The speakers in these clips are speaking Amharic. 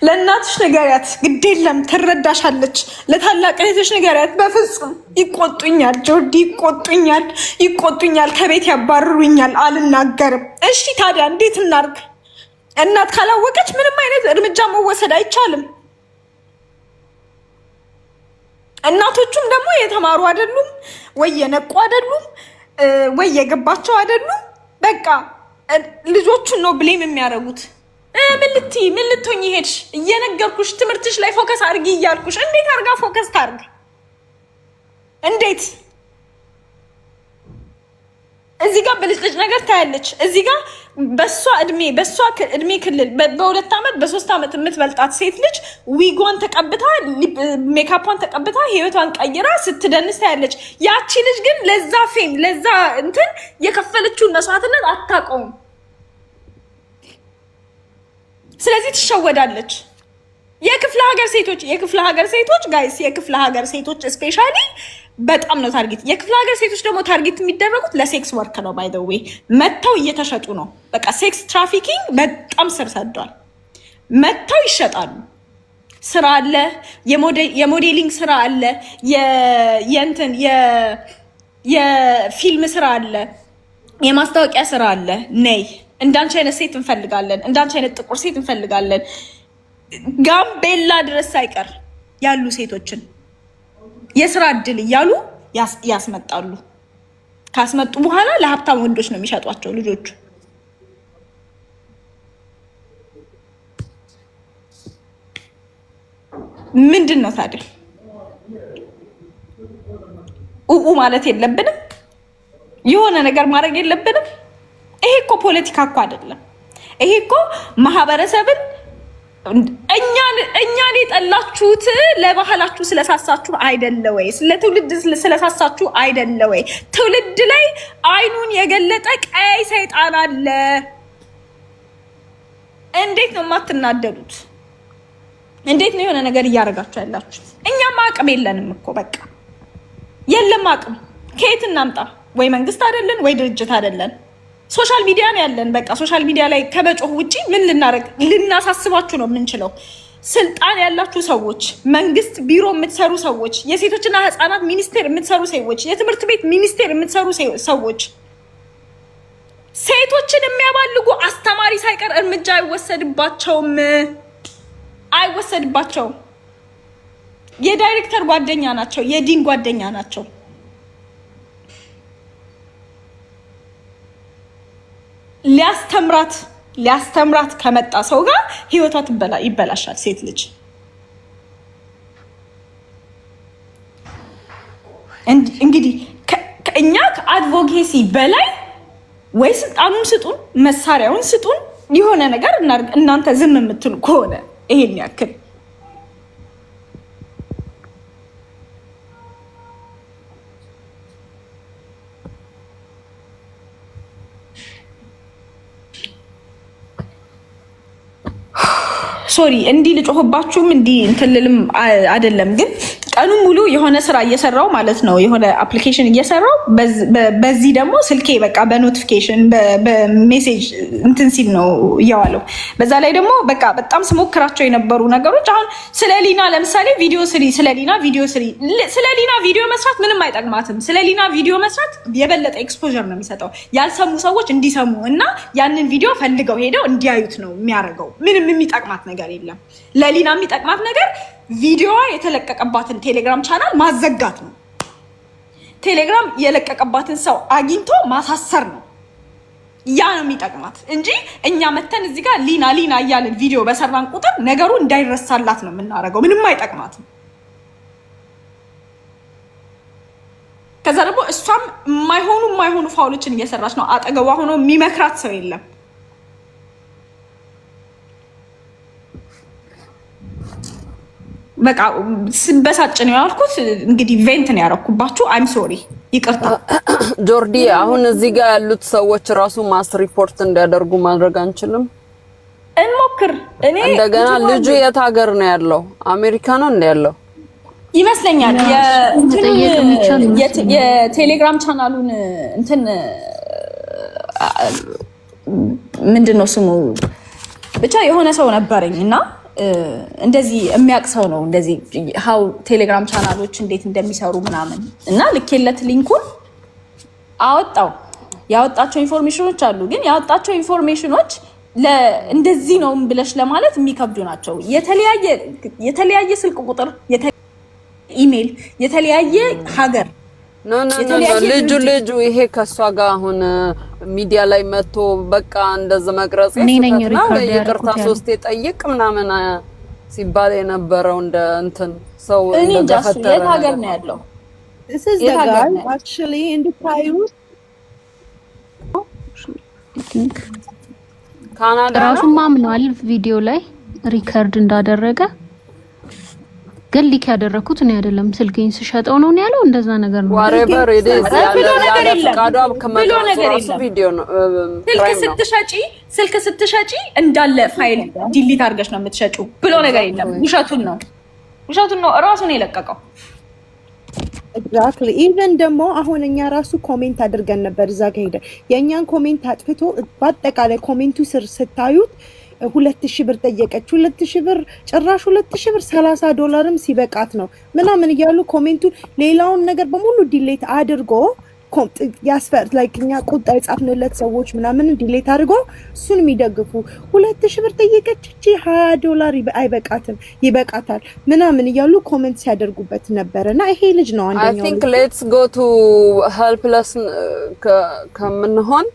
ለእናትሽ ንገሪያት፣ ግድ የለም ትረዳሻለች። ለታላቅ እህትሽ ንገሪያት። በፍጹም ይቆጡኛል፣ ጆርዲ ይቆጡኛል፣ ከቤት ያባርሩኛል፣ አልናገርም። እሺ ታዲያ እንዴት እናርግ? እናት ካላወቀች ምንም አይነት እርምጃ መወሰድ አይቻልም። እናቶቹም ደግሞ የተማሩ አይደሉም ወይ የነቁ አይደሉም ወይ የገባቸው አይደሉም። በቃ ልጆቹን ነው ብሌም የሚያደርጉት። ምን ልትሆኚ ሄድሽ? እየነገርኩሽ ትምህርትሽ ላይ ፎከስ አድርጊ እያልኩሽ። እንዴት አድርጋ ፎከስ ታርግ? እንዴት እዚህ ጋር ብልጭልጭ ነገር ታያለች። እዚህ ጋር በሷ እድሜ ክልል በ2 ዓመት በ3 ዓመት የምትበልጣት ሴት ልጅ ዊጓን ተቀብታ ሜካፓን ተቀብታ ህይወቷን ቀይራ ስትደንስ ታያለች። ያቺ ልጅ ግን ለዛ ፌም ለዛ እንትን የከፈለችውን መስዋዕትነት አታውቀውም። ስለዚህ ትሸወዳለች። የክፍለ ሀገር ሴቶች ጋይስ፣ የክፍለ ሀገር ሴቶች ስፔሻሊ በጣም ነው ታርጌት። የክፍለ ሀገር ሴቶች ደግሞ ታርጌት የሚደረጉት ለሴክስ ወርክ ነው። ባይ ዘ ዌይ መተው እየተሸጡ ነው። በቃ ሴክስ ትራፊኪንግ በጣም ስር ሰዷል። መተው ይሸጣሉ። ስራ አለ፣ የሞዴሊንግ ስራ አለ፣ የእንትን የፊልም ስራ አለ፣ የማስታወቂያ ስራ አለ። ነይ እንዳንቺ አይነት ሴት እንፈልጋለን፣ እንዳንቺ አይነት ጥቁር ሴት እንፈልጋለን። ጋምቤላ ድረስ ሳይቀር ያሉ ሴቶችን የስራ እድል እያሉ ያስመጣሉ። ካስመጡ በኋላ ለሀብታም ወንዶች ነው የሚሸጧቸው ልጆቹ። ምንድን ነው ታዲያ? ኡኡ ማለት የለብንም? የሆነ ነገር ማድረግ የለብንም? ይሄ እኮ ፖለቲካ እኮ አይደለም። ይሄ እኮ ማህበረሰብን እኛን የጠላችሁት ለባህላችሁ ስለሳሳችሁ አይደለ ወይ? ለትውልድ ስለሳሳችሁ አይደለ ወይ? ትውልድ ላይ አይኑን የገለጠ ቀይ ሰይጣን አለ። እንዴት ነው የማትናደዱት? እንዴት ነው የሆነ ነገር እያደረጋችሁ ያላችሁ? እኛም አቅም የለንም እኮ በቃ የለም አቅም። ከየት እናምጣ? ወይ መንግስት አይደለን ወይ ድርጅት አይደለን። ሶሻል ሚዲያ ነው ያለን። በቃ ሶሻል ሚዲያ ላይ ከመጮህ ውጪ ምን ልናረግ? ልናሳስባችሁ ነው የምንችለው። ስልጣን ያላችሁ ሰዎች፣ መንግስት ቢሮ የምትሰሩ ሰዎች፣ የሴቶችና ህፃናት ሚኒስቴር የምትሰሩ ሰዎች፣ የትምህርት ቤት ሚኒስቴር የምትሰሩ ሰዎች፣ ሴቶችን የሚያባልጉ አስተማሪ ሳይቀር እርምጃ አይወሰድባቸውም። የዳይሬክተር ጓደኛ ናቸው፣ የዲን ጓደኛ ናቸው። ሊያስተምራት ከመጣ ሰው ጋር ህይወቷ ይበላሻል። ሴት ልጅ እንግዲህ እኛ ከአድቮኬሲ በላይ ወይ ስልጣኑን ስጡን፣ መሳሪያውን ስጡን፣ የሆነ ነገር እናድርግ። እናንተ ዝም የምትሉ ከሆነ ይሄን ያክል ሶሪ እንዲህ ልጮህባችሁም እንዲህ እንትልልም አይደለም። ግን ቀኑን ሙሉ የሆነ ስራ እየሰራው ማለት ነው፣ የሆነ አፕሊኬሽን እየሰራው በዚህ ደግሞ ስልኬ በቃ በኖቲፊኬሽን በሜሴጅ እንትን ሲል ነው እያዋለው። በዛ ላይ ደግሞ በቃ በጣም ስሞክራቸው የነበሩ ነገሮች አሁን ስለ ሊና ለምሳሌ ቪዲዮ ስሪ፣ ስለ ሊና ቪዲዮ መስራት ምንም አይጠቅማትም። ስለ ሊና ቪዲዮ መስራት የበለጠ ኤክስፖዠር ነው የሚሰጠው። ያልሰሙ ሰዎች እንዲሰሙ እና ያንን ቪዲዮ ፈልገው ሄደው እንዲያዩት ነው የሚያደርገው። ምንም የሚጠቅማት ነገር የለም። ለሊና የሚጠቅማት ነገር ቪዲዮዋ የተለቀቀባትን ቴሌግራም ቻናል ማዘጋት ነው። ቴሌግራም የለቀቀባትን ሰው አግኝቶ ማሳሰር ነው። ያ ነው የሚጠቅማት እንጂ እኛ መተን እዚህ ጋር ሊና እያልን ቪዲዮ በሰራን ቁጥር ነገሩ እንዳይረሳላት ነው የምናደርገው። ምንም አይጠቅማትም። ከዛ ደግሞ እሷም የማይሆኑ ፋውሎችን እየሰራች ነው። አጠገቧ ሆኖ የሚመክራት ሰው የለም። በቃ ስበሳጭ ነው ያልኩት። እንግዲህ ቬንት ነው ያረኩባችሁ። አይም ሶሪ፣ ይቅርታ ጆርዲ። አሁን እዚህ ጋር ያሉት ሰዎች ራሱ ማስ ሪፖርት እንዲያደርጉ ማድረግ አንችልም? እንሞክር። እኔ እንደገና ልጁ የት ሀገር ነው ያለው? አሜሪካ ነው እንደ ያለው ይመስለኛል። የቴሌግራም ቻናሉን እንትን ምንድነው ስሙ ብቻ የሆነ ሰው ነበረኝ እና እንደዚህ የሚያቅሰው ነው እንደዚህ how ቴሌግራም ቻናሎች እንዴት እንደሚሰሩ ምናምን እና ልኬለት ሊንኩን ያወጣቸው ኢንፎርሜሽኖች አሉ። ግን ያወጣቸው ኢንፎርሜሽኖች እንደዚህ ነው ብለሽ ለማለት የሚከብዱ ናቸው። የተለያየ ስልክ ቁጥር፣ ኢሜል፣ የተለያየ ሀገር ልጁ ይሄ ከሷ ጋር አሁን ሚዲያ ላይ መጥቶ በቃ እንደዚህ መቅረጽ ይቅርታ ሶስቴ ጠይቅ ምናምን ሲባል የነበረው እንደ እንትን ሰው እንደገፈተረ የት ሀገር ነው ያለው? actually እንድታዩ ካናዳ ራሱ ማምኗል ቪዲዮ ላይ ሪከርድ እንዳደረገ። ግን ሊክ ያደረኩት እኔ አይደለም ስልኬን ስሸጠው ነው ያለው። እንደዛ ነገር ነው whatever it is ያለ ፈቃዷ ከመቅረጽ ቪዲዮ ነው። ስልክ ስትሸጪ እንዳለ ፋይል ዲሊት አድርገሽ ነው የምትሸጪው ብሎ ነገር የለም። ውሸቱን ነው እራሱ ነው የለቀቀው። exactly even ደግሞ አሁን እኛ ራሱ ኮሜንት አድርገን ነበር እዛ ጋር ሄደ የኛን ኮሜንት አጥፍቶ በአጠቃላይ ኮሜንቱ ስር ስታዩት 2000 ብር ጠየቀች። 2000 ብር ጭራሽ 2000 ብር $30 ሲበቃት ነው ምናምን እያሉ ኮሜንቱን ሌላውን ነገር በሙሉ ዲሌት አድርጎ ያስፈር ላይክ እኛ ቁጣ የጻፍንለት ሰዎች ምናምን ዲሌት አድርጎ እሱን የሚደግፉ 2000 ብር ጠየቀች እቺ $20 አይበቃትም ይበቃታል ምናምን እያሉ ኮሜንት ሲያደርጉበት ነበርና ይሄ ልጅ ነው አንደኛው። I think let's go to helpless ከምንሆን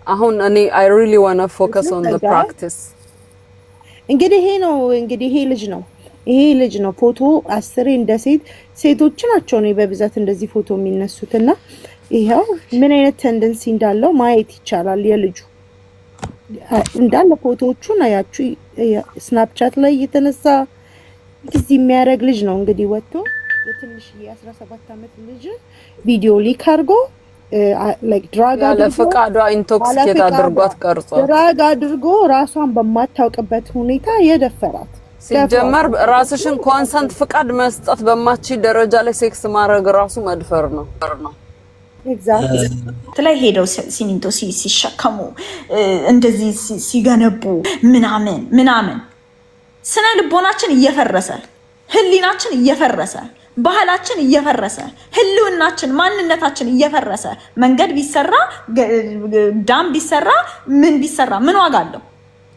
አሁን እኔ I really want to focus on the practice። እንግዲህ ይሄ ልጅ ነው ፎቶ 10 እንደ ሴቶች ናቸው ነው በብዛት እንደዚህ ፎቶ የሚነሱትና ይሄው ምን አይነት ቴንደንሲ እንዳለው ማየት ይቻላል። የልጁ እንዳለ ፎቶዎቹን አያችሁ ስናፕቻት ላይ የተነሳ ጊዜ የሚያደርግ ልጅ ነው እንግዲህ ወጥቶ የትንሽ የ17 ዓመት ልጅ ቪዲዮ ሊክ አድርጎ like drag ለፈቃዷ ኢንቶክሲኬት አድርጓት ቀርጾ drag አድርጎ ራሷን በማታውቅበት ሁኔታ የደፈራት ሲጀመር ራስሽን ኮንሰንት ፍቃድ መስጠት በማቺ ደረጃ ላይ ሴክስ ማድረግ ራሱ መድፈር ነው። exactly ላይ ሄደው ሲሚንቶ ሲሸከሙ እንደዚህ ሲገነቡ ምናምን ስነ ልቦናችን እየፈረሰ ህሊናችን እየፈረሰ ባህላችን እየፈረሰ ህልውናችን ማንነታችን እየፈረሰ መንገድ ቢሰራ ዳም ቢሰራ ምን ዋጋ አለው?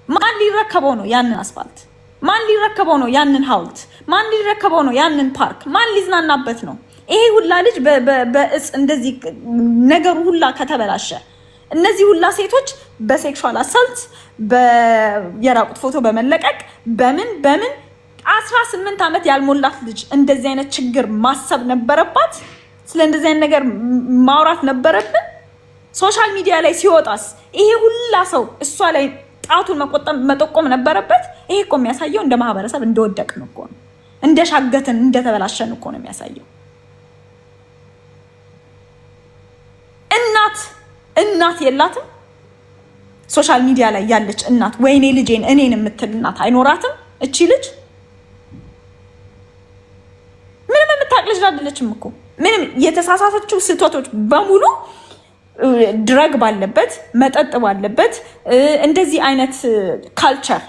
ማን ሊረከበው ነው ያንን አስፋልት? ማን ሊረከበው ነው ያንን ሐውልት? ማን ሊረከበው ነው ያንን ፓርክ? ማን ሊዝናናበት ነው? ይሄ ሁላ ልጅ በእጽ እንደዚህ ነገሩ ሁላ ከተበላሸ እነዚህ ሁላ ሴቶች በሴክሹዋል አሳልት የራቁት ፎቶ በመለቀቅ በምን 18 ዓመት ያልሞላት ልጅ እንደዚህ አይነት ችግር ማሰብ ነበረባት። ስለ እንደዚህ አይነት ነገር ማውራት ነበረብን። ሶሻል ሚዲያ ላይ ሲወጣስ ይሄ ሁላ ሰው እሷ ላይ ጣቱን መጠቆም ነበረበት። ይሄ እኮ የሚያሳየው እንደ ማህበረሰብ እንደወደቅን እኮ ነው፣ እንደሻገትን እንደተበላሸን እኮ ነው የሚያሳየው። እናት የላትም ሶሻል ሚዲያ ላይ ያለች እናት ወይኔ ልጄን እኔን የምትል እናት አይኖራትም። እቺ ልጅ ምንም የምታውቅ ልጅ አይደለችም እኮ። ምንም የተሳሳተችው ስህተቶች በሙሉ ድረግ ባለበት መጠጥ ባለበት እንደዚህ አይነት ካልቸር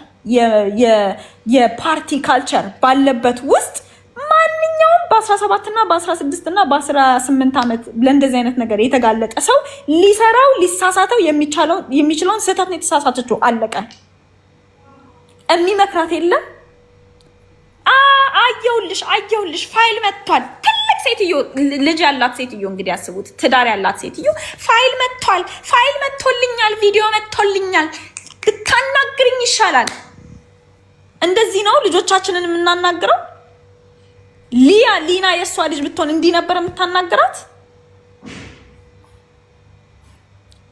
የፓርቲ ካልቸር ባለበት ውስጥ ማንኛውም በ17 እና በ16 እና በ18 ዓመት ለእንደዚህ አይነት ነገር የተጋለጠ ሰው ሊሰራው ሊሳሳተው የሚችለውን ስህተት ነው የተሳሳተችው። አለቀ። የሚመክራት የለም። አየውልሽ ፋይል መጥቷል። ትልቅ ሴትዮ ልጅ ያላት ሴትዮ እንግዲህ ያስቡት፣ ትዳር ያላት ሴትዮ ፋይል መጥቶልኛል፣ ቪዲዮ መጥቶልኛል፣ ብታናግርኝ ይሻላል። እንደዚህ ነው ልጆቻችንን የምናናግረው። ሊና የሷ ልጅ ብትሆን እንዲህ ነበር የምታናገራት።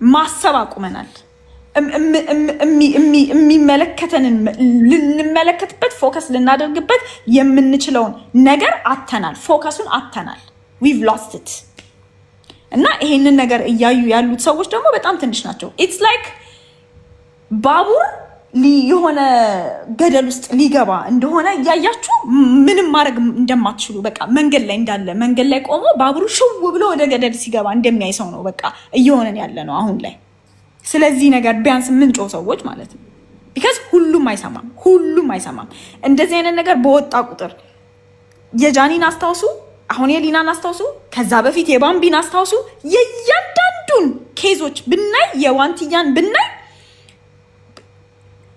ማሰብ አቁመናል። የሚመለከተንን ልንመለከትበት ፎከስ ልናደርግበት የምንችለውን ነገር አተናል። ፎከሱን አተናል። we've lost it። እና ይሄንን ነገር እያዩ ያሉት ሰዎች ደግሞ በጣም ትንሽ ናቸው። it's like ባቡር የሆነ ገደል ውስጥ ሊገባ እንደሆነ እያያችሁ ምንም ማድረግ እንደማትችሉ በቃ መንገድ ላይ ቆሞ ባቡሩ ሽው ብሎ ወደ ገደል ሲገባ እንደሚያይ ሰው ነው በቃ እየሆነን ያለ ነው አሁን ላይ። ስለዚህ ነገር ቢያንስ ምንጮ ሰዎች ማለት ነው። ቢካዝ ሁሉም አይሰማም። እንደዚህ አይነት ነገር በወጣ ቁጥር የጃኒን አስታውሱ፣ አሁን የሊናን አስታውሱ፣ ከዛ በፊት የባምቢን አስታውሱ። የእያንዳንዱን ኬዞች ብናይ የዋንትያን ብናይ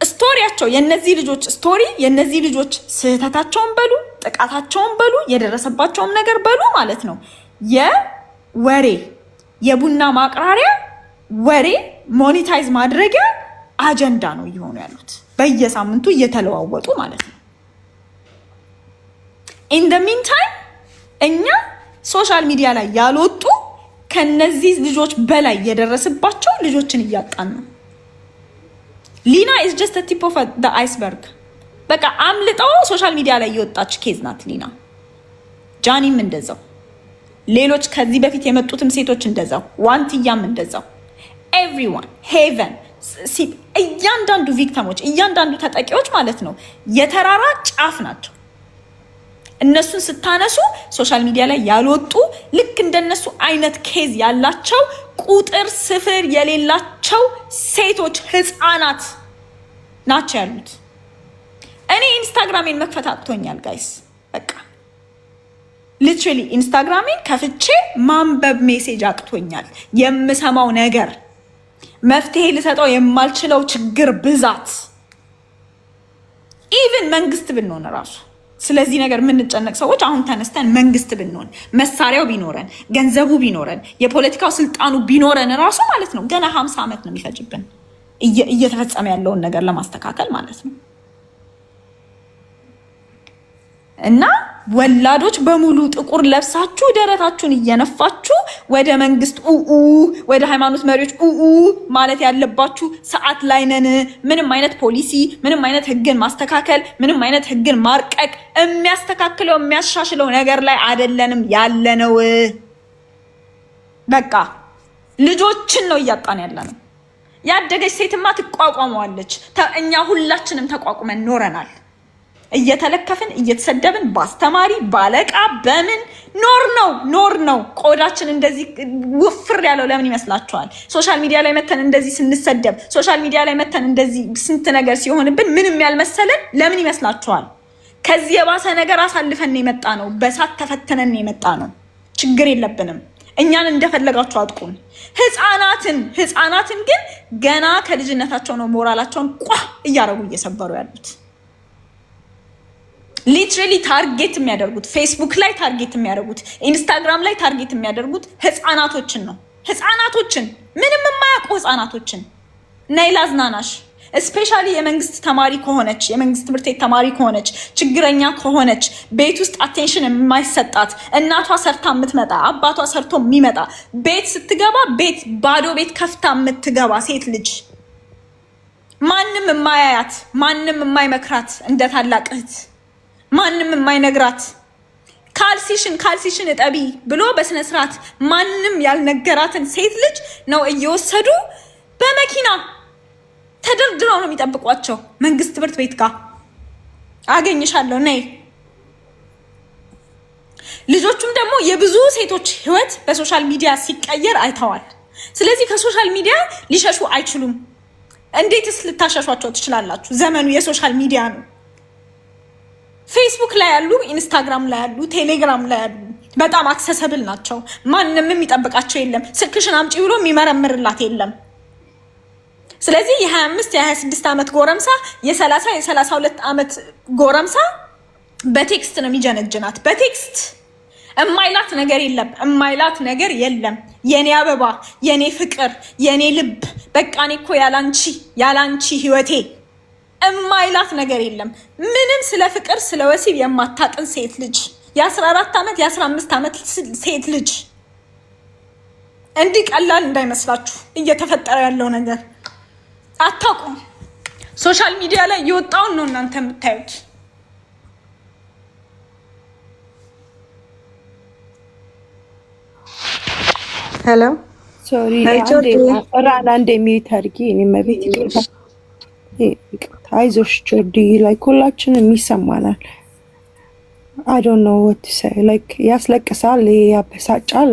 ስቶሪያቸው የነዚህ ልጆች ስቶሪ የነዚህ ልጆች ስህተታቸውን በሉ ጥቃታቸውን በሉ የደረሰባቸውን ነገር በሉ ማለት ነው የወሬ የቡና ማቅራሪያ ወሬ ሞኔታይዝ ማድረጊያ አጀንዳ ነው እየሆኑ ያሉት በየሳምንቱ እየተለዋወጡ ማለት ነው። ኢን ዘ ሚን ታይም እኛ ሶሻል ሚዲያ ላይ ያልወጡ ከነዚህ ልጆች በላይ የደረሰባቸው ልጆችን እያጣን ነው። ሊና is just a tip of the iceberg። በቃ አምልጠው ሶሻል ሚዲያ ላይ የወጣች ኬዝ ናት ሊና። ጃኒም እንደዛው፣ ሌሎች ከዚህ በፊት የመጡትም ሴቶች እንደዛው፣ ዋንትያም እንደዛው። ኤቭሪዋን ሄቨን እያንዳንዱ ቪክቲሞች እያንዳንዱ ተጠቂዎች ማለት ነው የተራራ ጫፍ ናቸው። እነሱን ስታነሱ ሶሻል ሚዲያ ላይ ያልወጡ ልክ እንደነሱ አይነት ኬዝ ያላቸው ቁጥር ስፍር የሌላቸው ሴቶች ህፃናት ናቸው ያሉት። እኔ ኢንስታግራሜን መክፈት አቅቶኛል ጋይስ። በቃ ሊትራሊ ኢንስታግራሜን ከፍቼ ማንበብ ሜሴጅ አቅቶኛል። የምሰማው ነገር መፍትሄ ልሰጠው የማልችለው ችግር ብዛት። ኢቭን መንግስት ብንሆን ራሱ ስለዚህ ነገር የምንጨነቅ ሰዎች አሁን ተነስተን መንግስት ብንሆን መሳሪያው ቢኖረን ገንዘቡ ቢኖረን የፖለቲካው ስልጣኑ ቢኖረን ራሱ ማለት ነው ገና 50 ዓመት ነው የሚፈጅብን እየተፈጸመ ያለውን ነገር ለማስተካከል ማለት ነው። እና ወላዶች በሙሉ ጥቁር ለብሳችሁ ደረታችሁን እየነፋችሁ ወደ መንግስት ወደ ሃይማኖት መሪዎች ማለት ያለባችሁ ሰዓት ላይ ነን። ምንም አይነት ፖሊሲ ምንም አይነት ህግን ማስተካከል ምንም አይነት ህግን ማርቀቅ የሚያስተካክለው የሚያሻሽለው ነገር ላይ አይደለንም ያለነው። በቃ ልጆችን ነው እያጣን ያለነው። ያደገች ሴትማ ትቋቋመዋለች። እኛ ሁላችንም ተቋቁመን ኖረናል። እየተለከፍን እየተሰደብን ባስተማሪ ባለቃ በምን ኖር ነው። ቆዳችን እንደዚህ ውፍር ያለው ለምን ይመስላችኋል? ሶሻል ሚዲያ ላይ መተን እንደዚህ ስንሰደብ ሶሻል ሚዲያ ላይ መተን እንደዚህ ስንት ነገር ሲሆንብን ምንም ያልመሰለን ለምን ይመስላችኋል? ከዚህ የባሰ ነገር አሳልፈን የመጣ ነው። በሳት ተፈተነን የመጣ ነው። ችግር የለብንም። እኛን እንደፈለጋችሁ አጥቁን። ህፃናትን ግን ገና ከልጅነታቸው ነው ሞራላቸውን እያረጉ እየሰበሩ ያሉት። ሊትራሊ ታርጌት የሚያደርጉት ፌስቡክ ላይ ታርጌት የሚያደርጉት ኢንስታግራም ላይ ታርጌት የሚያደርጉት ህፃናቶችን ነው። ህፃናቶችን ምንም የማያውቁ ህፃናቶችን ነይ ላዝናናሽ። ስፔሻሊ የመንግስት ተማሪ ከሆነች የመንግስት ትምህርት ቤት ተማሪ ከሆነች ችግረኛ ከሆነች ቤት ውስጥ አቴንሽን የማይሰጣት እናቷ ሰርታ የምትመጣ አባቷ ሰርቶ የሚመጣ ቤት ስትገባ ቤት ባዶ ቤት ከፍታ የምትገባ ሴት ልጅ ማንም የማያያት ማንም የማይመክራት እንደ ታላቅ እህት ማንም የማይነግራት ካልሲሽን እጠቢ ብሎ በስነ ስርዓት ማንም ያልነገራትን ሴት ልጅ ነው እየወሰዱ በመኪና ተደርድረው ነው የሚጠብቋቸው መንግስት ትምህርት ቤት ጋር። አገኝሻለሁ ነይ። ልጆቹም ደግሞ የብዙ ሴቶች ህይወት በሶሻል ሚዲያ ሲቀየር አይተዋል። ስለዚህ ከሶሻል ሚዲያ ሊሸሹ አይችሉም። እንዴትስ ልታሸሿቸው ትችላላችሁ? ዘመኑ የሶሻል ሚዲያ ነው። ፌስቡክ ላይ ያሉ ኢንስታግራም ላይ ያሉ ቴሌግራም ላይ ያሉ በጣም አክሰሰብል ናቸው። ማንም የሚጠብቃቸው የለም። ስልክሽን አምጪ ብሎ የሚመረምርላት የለም። ስለዚህ የ25 የ26 ዓመት ጎረምሳ የ30 የ32 ዓመት ጎረምሳ በቴክስት ነው የሚጀነጅናት። በቴክስት እማይላት ነገር የለም። የኔ አበባ የኔ ፍቅር የኔ ልብ በቃ እኔ እኮ ያላንቺ ህይወቴ እማይላት ነገር የለም። ምንም ስለ ፍቅር ስለ ወሲብ የማታውቅን ሴት ልጅ የ14 ዓመት የ15 ዓመት ሴት ልጅ እንዲህ ቀላል እንዳይመስላችሁ እየተፈጠረ ያለው ነገር አታውቁም። ሶሻል ሚዲያ ላይ የወጣውን ነው እናንተ የምታዩት። ሄሎ ሶሪ አንዴ ሚዩት አድርጊ። እኔ መቤት ይቅርታ። አይዞሽ ጆርዲ ላይክ ሁላችንም ይሰማናል። አይ ዶንት ኖ ዋት ቱ ሴይ ላይክ ያስለቅሳል፣ ያበሳጫል።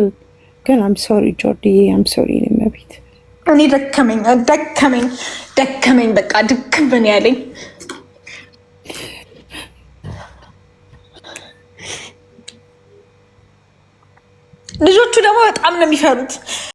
ግን አም ሶሪ ጆርዲ አም ሶሪ። እኔ መቤት እኔ ደከመኝ በቃ ድክም ያለኝ ልጆቹ ደግሞ በጣም ነው የሚፈሩት።